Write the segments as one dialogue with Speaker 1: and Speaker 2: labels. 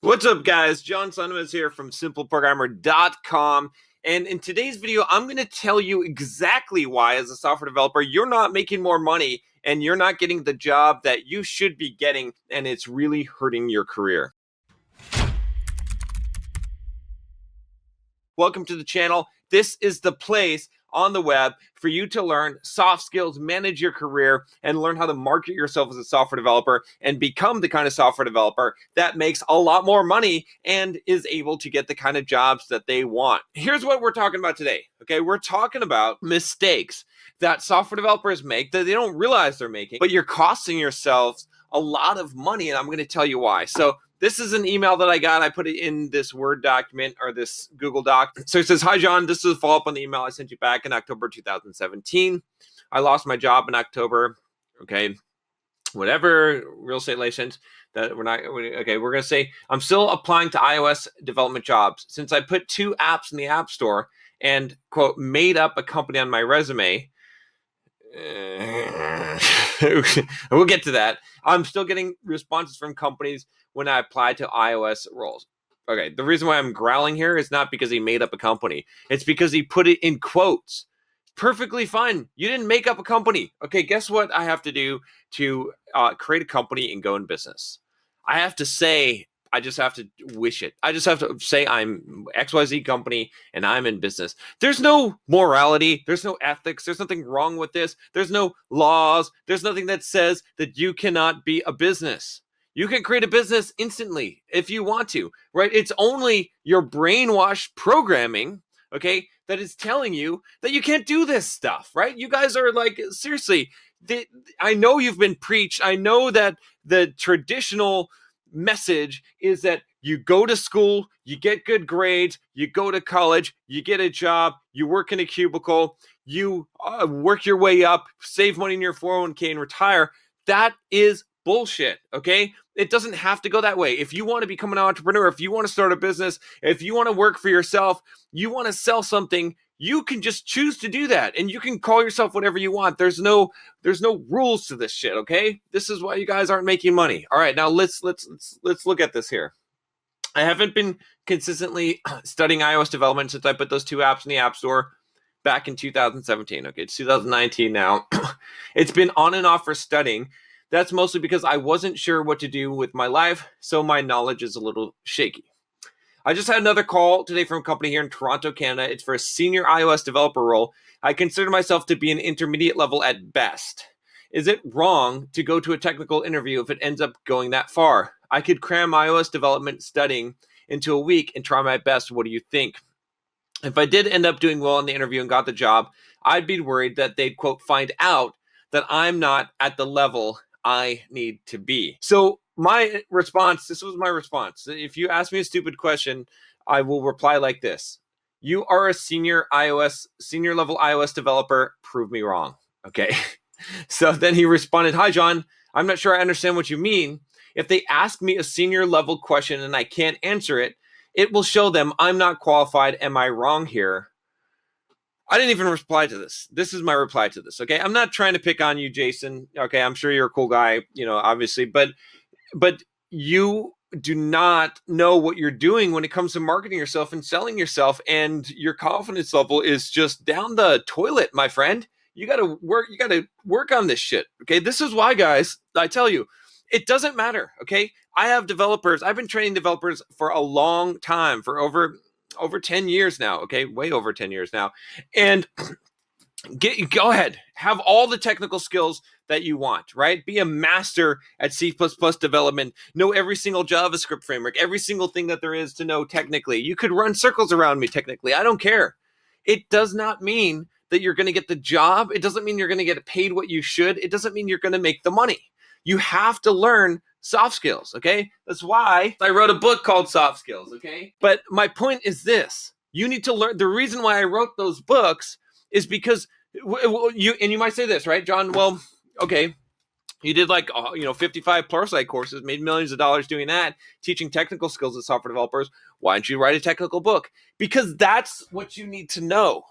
Speaker 1: What's up, guys? John Sonneman here from simpleprogrammer.com. And in today's video, I'm going to tell you exactly why, as a software developer, you're not making more money and you're not getting the job that you should be getting, and it's really hurting your career. Welcome to the channel. This is the place on the web for you to learn soft skills, manage your career, and learn how to market yourself as a software developer and become the kind of software developer that makes a lot more money and is able to get the kind of jobs that they want. Here's what we're talking about today. Okay, we're talking about mistakes that software developers make that they don't realize they're making, but you're costing yourselves a lot of money, and I'm going to tell you why. So this is an email that I got. I put it in this Word document or this Google Doc. So it says, "Hi, John. This is a follow-up on the email I sent you back in October 2017. I lost my job in October." Okay, whatever, real estate license. That we're not, okay, we're going to say, "I'm still applying to iOS development jobs. Since I put 2 apps in the App Store and, quote, made up a company on my resume," we'll get to that. "I'm still getting responses from companies when I apply to iOS roles." Okay, the reason why I'm growling here is not because he made up a company. It's because he put it in quotes. Perfectly fine. You didn't make up a company. Okay, guess what I have to do to create a company and go in business? I have to say, I just have to wish it. I just have to say I'm XYZ company and I'm in business. There's no morality. There's no ethics. There's nothing wrong with this. There's no laws. There's nothing that says that you cannot be a business. You can create a business instantly if you want to, right? It's only your brainwashed programming, okay, that is telling you that you can't do this stuff, right? You guys are like, seriously, I know you've been preached. I know that the traditional message is that you go to school, you get good grades, you go to college, you get a job, you work in a cubicle, you work your way up, save money in your 401k and retire. That is bullshit, okay? It doesn't have to go that way. If you want to become an entrepreneur, if you want to start a business, if you want to work for yourself, you want to sell something, you can just choose to do that, and you can call yourself whatever you want. There's no rules to this shit, okay? This is why you guys aren't making money. All right, now let's look at this here. I haven't been consistently studying iOS development since I put those 2 apps in the App Store back in 2017. Okay, it's 2019 now. It's been on and off for studying. That's mostly because I wasn't sure what to do with my life, so my knowledge is a little shaky. I just had another call today from a company here in Toronto, Canada. It's for a senior iOS developer role. I consider myself to be an intermediate level at best. Is it wrong to go to a technical interview if it ends up going that far? I could cram iOS development studying into a week and try my best. What do you think? If I did end up doing well in the interview and got the job, I'd be worried that they'd, quote, find out that I'm not at the level I need to be. So my response, this was my response. If you ask me a stupid question, I will reply like this: you are a senior level iOS developer. Prove me wrong. Okay. So then he responded, "Hi, John. I'm not sure I understand what you mean. If they ask me a senior level question and I can't answer it, it will show them I'm not qualified. Am I wrong here?" I didn't even reply to this. This is my reply to this. Okay. I'm not trying to pick on you, Jason. Okay. I'm sure you're a cool guy, obviously, but you do not know what you're doing when it comes to marketing yourself and selling yourself, and your confidence level is just down the toilet, my friend. You got to work on this shit. Okay. This is why, guys, I tell you, it doesn't matter. Okay. I have developers. I've been training developers for a long time, for over 10 years now. Okay. Way over 10 years now. And go ahead, have all the technical skills that you want, right? Be a master at C++ development, know every single JavaScript framework, every single thing that there is to know technically. You could run circles around me technically. I don't care. It does not mean that you're going to get the job. It doesn't mean you're going to get paid what you should. It doesn't mean you're going to make the money. You have to learn soft skills, okay? That's why I wrote a book called Soft Skills, okay? But my point is this: you need to learn. The reason why I wrote those books is because you might say this, right, John? Well, okay, you did 55 Pluralsight courses, made millions of dollars doing that, teaching technical skills to software developers. Why don't you write a technical book? Because that's what you need to know.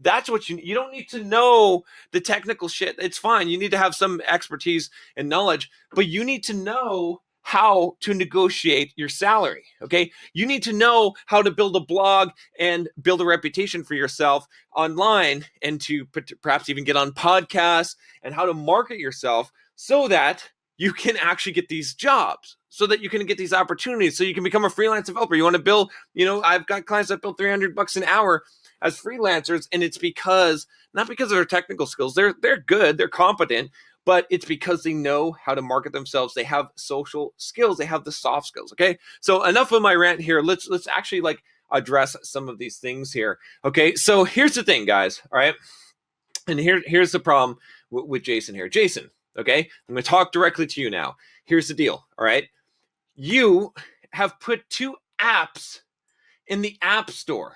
Speaker 1: That's what you don't need to know the technical shit. It's fine. You need to have some expertise and knowledge, but you need to know how to negotiate your salary. Okay. You need to know how to build a blog and build a reputation for yourself online, and to perhaps even get on podcasts, and how to market yourself so that you can actually get these jobs, so that you can get these opportunities, so you can become a freelance developer. You want to build, I've got clients that build $300 an hour as freelancers, and it's because, not because of their technical skills, they're good, they're competent, but it's because they know how to market themselves. They have social skills, they have the soft skills. Okay, so enough of my rant here. Let's actually address some of these things here. Okay, so here's the thing, guys. All right, and here's the problem with Jason here. Jason, okay, I'm going to talk directly to you now. Here's the deal. All right, you have put 2 apps in the App Store.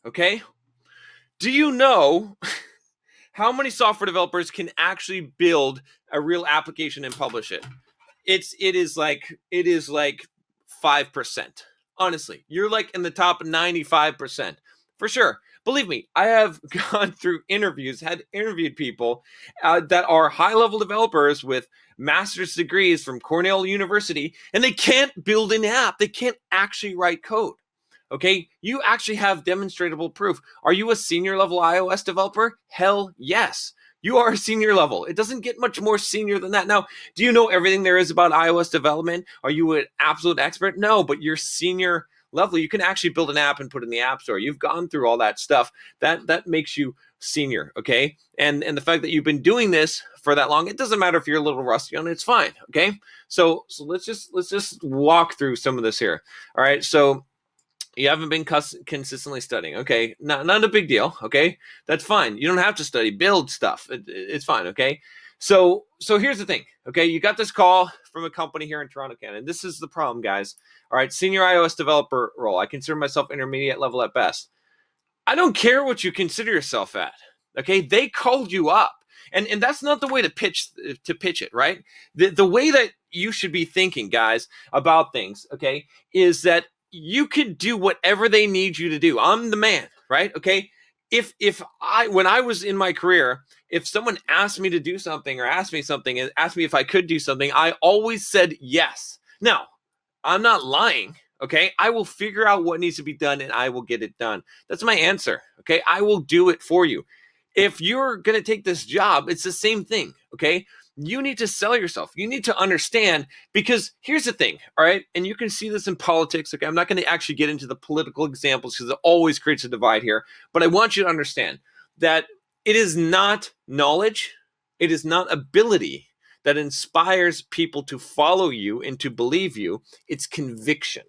Speaker 1: Okay, do you know how many software developers can actually build a real application and publish it? It is like 5%. Honestly, you're in the top 95% for sure. Believe me, I have gone through interviews, had interviewed people that are high-level developers with master's degrees from Cornell University, and they can't build an app. They can't actually write code. Okay, you actually have demonstrable proof. Are you a senior level iOS developer? Hell yes. You are a senior level. It doesn't get much more senior than that. Now, do you know everything there is about iOS development? Are you an absolute expert? No, but you're senior level. You can actually build an app and put it in the App Store. You've gone through all that stuff. That makes you senior, okay? And the fact that you've been doing this for that long, it doesn't matter if you're a little rusty on it. It's fine, okay? So let's just walk through some of this here. All right, so you haven't been consistently studying. Okay, not a big deal. Okay, that's fine. You don't have to study. Build stuff. It's fine. Okay, so here's the thing. Okay, you got this call from a company here in Toronto, Canada. And this is the problem, guys. All right, senior iOS developer role. I consider myself intermediate level at best. I don't care what you consider yourself at. Okay, they called you up. And that's not the way to pitch it, right? The way that you should be thinking, guys, about things, okay, is that you can do whatever they need you to do. I'm the man, right? Okay. When I was in my career, if someone asked me to do something, or asked me something and asked me if I could do something, I always said yes. Now, I'm not lying. Okay. I will figure out what needs to be done and I will get it done. That's my answer. Okay. I will do it for you. If you're going to take this job, it's the same thing. Okay. You need to sell yourself. You need to understand, because here's the thing. All right. And you can see this in politics. Okay. I'm not going to actually get into the political examples because it always creates a divide here. But I want you to understand that it is not knowledge. It is not ability that inspires people to follow you and to believe you. It's conviction.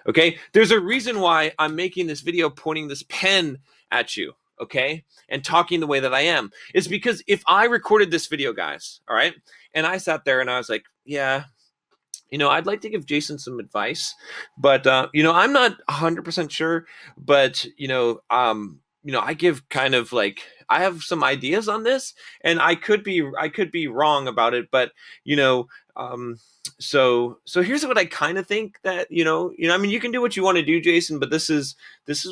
Speaker 1: Okay. There's a reason why I'm making this video pointing this pen at you. Okay, and talking the way that I am. Is because if I recorded this video, guys, all right, and I sat there and I was like, yeah, I'd like to give Jason some advice, but I'm not 100% sure, but I give kind of I have some ideas on this, and I could be wrong about it, but so here's what I kind of think that I mean, you can do what you want to do, Jason, but this is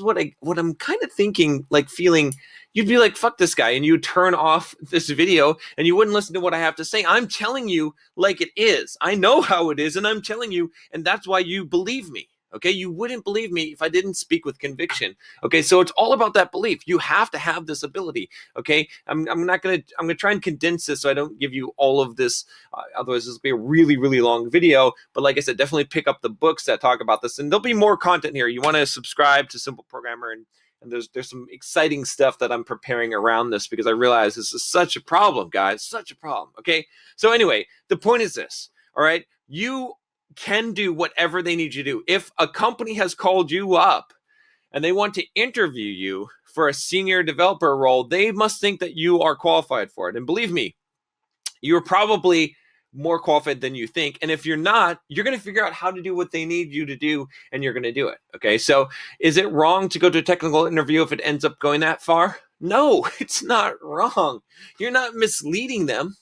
Speaker 1: what I'm kind of thinking, feeling. You'd be like, fuck this guy, and you turn off this video and you wouldn't listen to what I have to say. I'm telling you like it is. I know how it is, and I'm telling you, and that's why you believe me. Okay, you wouldn't believe me if I didn't speak with conviction. Okay, so it's all about that belief. You have to have this ability. Okay, I'm gonna try and condense this so I don't give you all of this. Otherwise, this will be a really, really long video. But like I said, definitely pick up the books that talk about this, and there'll be more content here. You want to subscribe to Simple Programmer, and there's some exciting stuff that I'm preparing around this, because I realize this is such a problem, guys, such a problem. Okay, so anyway, the point is this. All right, you can do whatever they need you to do. If a company has called you up and they want to interview you for a senior developer role, they must think that you are qualified for it. And believe me, you're probably more qualified than you think. And if you're not, you're going to figure out how to do what they need you to do, and you're going to do it. Okay, so is it wrong to go to a technical interview if it ends up going that far? No, it's not wrong. You're not misleading them.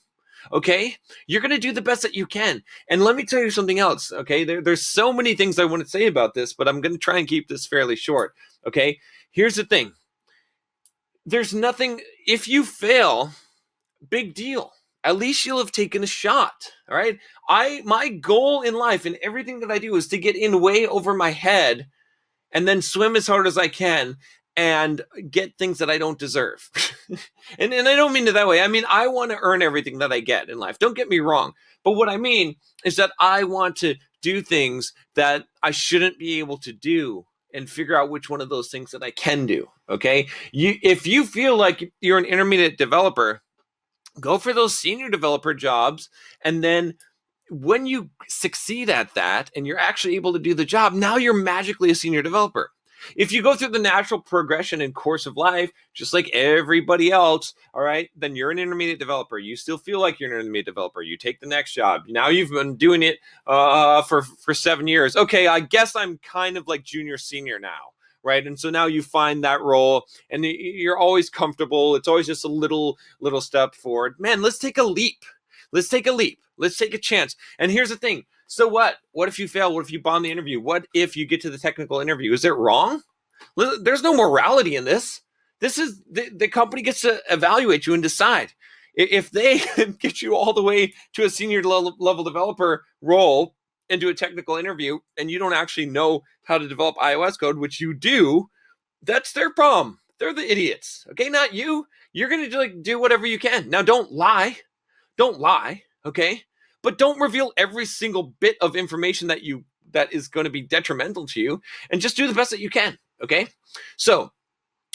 Speaker 1: Okay, you're going to do the best that you can. And let me tell you something else. Okay, there's so many things I want to say about this, but I'm going to try and keep this fairly short. Okay, here's the thing. There's nothing, if you fail, big deal. at least you'll have taken a shot. All right. My goal in life and everything that I do is to get in way over my head and then swim as hard as I can and get things that I don't deserve. and I don't mean it that way. I mean, I want to earn everything that I get in life. Don't get me wrong. But what I mean is that I want to do things that I shouldn't be able to do and figure out which one of those things that I can do. Okay. If you feel like you're an intermediate developer, go for those senior developer jobs. And then when you succeed at that and you're actually able to do the job, now you're magically a senior developer. If you go through the natural progression and course of life, just like everybody else, all right, then you're an intermediate developer. You still feel like you're an intermediate developer. You take the next job. Now you've been doing it for 7 years. Okay, I guess I'm kind of like junior senior now, right? And so now you find that role and you're always comfortable. It's always just a little step forward. Man, let's take a leap. Let's take a leap. Let's take a chance. And here's the thing. So what? What if you fail? What if you bomb the interview? What if you get to the technical interview? Is it wrong? There's no morality in this. This is the company gets to evaluate you and decide. If they get you all the way to a senior level developer role into a technical interview and you don't actually know how to develop iOS code, which you do, that's their problem. They're the idiots. Okay, not you. You're going to do whatever you can. Now, don't lie. Don't lie, okay? But don't reveal every single bit of information that is going to be detrimental to you, and just do the best that you can, okay? So,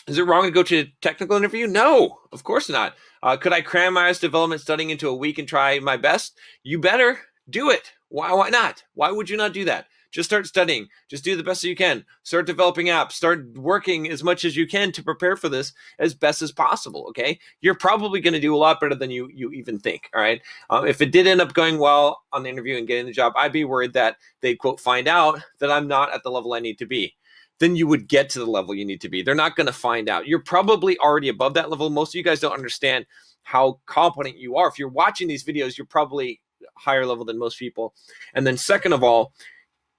Speaker 1: is it wrong to go to a technical interview? No, of course not. Could I cram iOS development studying into a week and try my best? You better do it. Why not? Why would you not do that? Just start studying. Just do the best that you can. Start developing apps. Start working as much as you can to prepare for this as best as possible, okay? You're probably going to do a lot better than you even think, all right? If it did end up going well on the interview and getting the job, I'd be worried that they'd, quote, find out that I'm not at the level I need to be. Then you would get to the level you need to be. They're not going to find out. You're probably already above that level. Most of you guys don't understand how competent you are. If you're watching these videos, you're probably higher level than most people. And then second of all,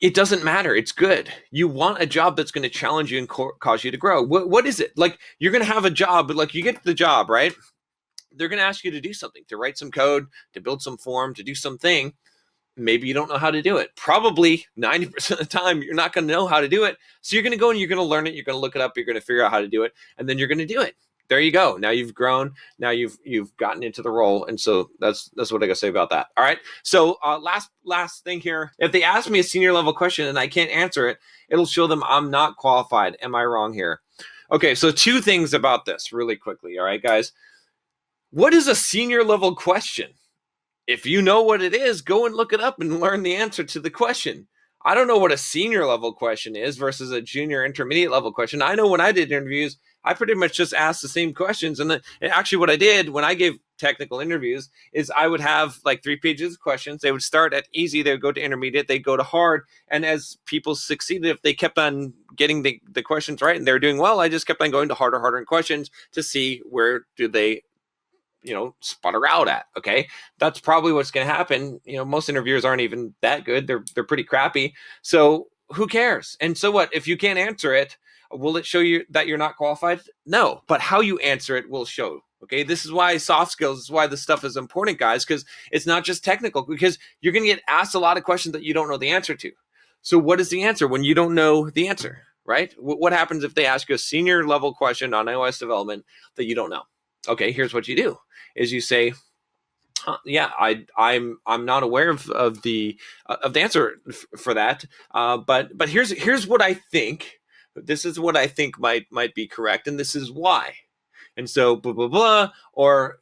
Speaker 1: it doesn't matter. It's good. You want a job that's going to challenge you and cause you to grow. What is it? Like, you're going to have a job, but like, you get the job, right? They're going to ask you to do something, to write some code, to build some form, to do something. Maybe you don't know how to do it. Probably 90% of the time, you're not going to know how to do it. So you're going to go and you're going to learn it. You're going to look it up. You're going to figure out how to do it. And then you're going to do it. There you go. Now you've grown. Now you've gotten into the role. And so that's what I gotta say about that. All right. So last thing here. If they ask me a senior level question and I can't answer it, it'll show them I'm not qualified. Am I wrong here? Okay. So 2 things about this really quickly. All right, guys. What is a senior level question? If you know what it is, go and look it up and learn the answer to the question. I don't know what a senior level question is versus a junior intermediate level question. I know when I did interviews, I pretty much just asked the same questions. And actually what I did when I gave technical interviews is I would have like 3 pages of questions. They would start at easy. They would go to intermediate. They go to hard. And as people succeeded, if they kept on getting the questions right and they're doing well, I just kept on going to harder questions to see where do they sputter out at. Okay. That's probably what's going to happen. Most interviewers aren't even that good. They're pretty crappy. So who cares? And so what, if you can't answer it, will it show you that you're not qualified? No, but how you answer it will show. Okay. This is why soft skills is why this stuff is important, guys, because it's not just technical, because you're going to get asked a lot of questions that you don't know the answer to. So what is the answer when you don't know the answer, right? What happens if they ask you a senior level question on iOS development that you don't know? Okay, here's what you do: is you say, "Yeah, I'm not aware of the answer for that, but here's what I think. This is what I think might be correct, and this is why." And so blah blah blah, or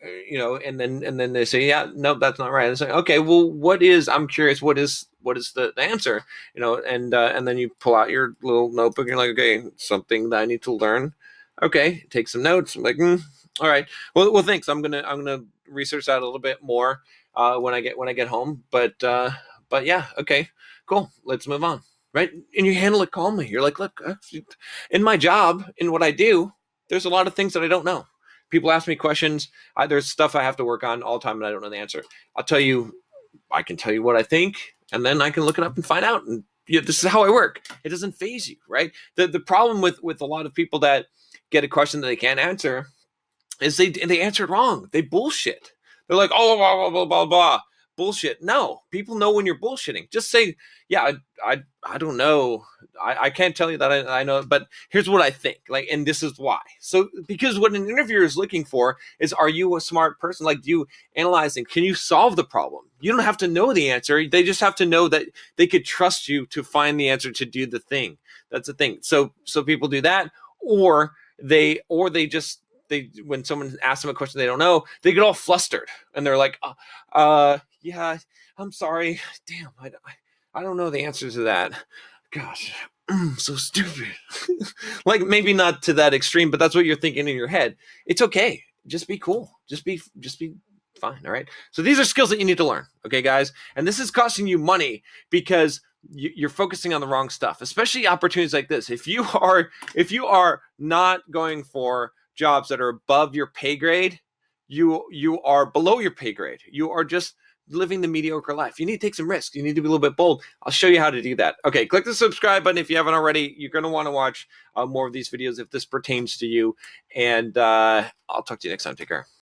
Speaker 1: and then they say, "Yeah, no, that's not right." And say, "Okay, well, I'm curious. What is the answer?" And then you pull out your little notebook. And you're like, "Okay, something that I need to learn." Okay, take some notes. I'm like, all right. Well, thanks. I'm gonna research that a little bit more when I get home. But yeah, okay, cool. Let's move on, right? And you handle it calmly. You're like, look, in my job, in what I do, there's a lot of things that I don't know. People ask me questions. There's stuff I have to work on all the time, and I don't know the answer. I can tell you what I think, and then I can look it up and find out. And this is how I work. It doesn't faze you, right? The problem with a lot of people that get a question that they can't answer is they answer it wrong. They bullshit. They're like, oh, blah, blah, blah, blah, blah. Bullshit. No, people know when you're bullshitting. Just say, yeah, I don't know. I can't tell you that I know, but here's what I think. Like, and this is why. So, because what an interviewer is looking for is, are you a smart person? Like, do you analyze and can you solve the problem? You don't have to know the answer. They just have to know that they could trust you to find the answer to do the thing. That's the thing. So people do that, or they just when someone asks them a question they don't know, they get all flustered and they're like, yeah, I'm sorry, damn, I don't know the answer to that. Gosh, so stupid. Like, maybe not to that extreme, but that's what you're thinking in your head. It's okay. Just be cool. Just be fine. All right. So these are skills that you need to learn. Okay, guys. And this is costing you money because you're focusing on the wrong stuff, especially opportunities like this. If you are not going for jobs that are above your pay grade, you are below your pay grade. You are just living the mediocre life. You need to take some risks. You need to be a little bit bold. I'll show you how to do that. Okay, click the subscribe button if you haven't already. You're going to want to watch more of these videos if this pertains to you. And I'll talk to you next time. Take care.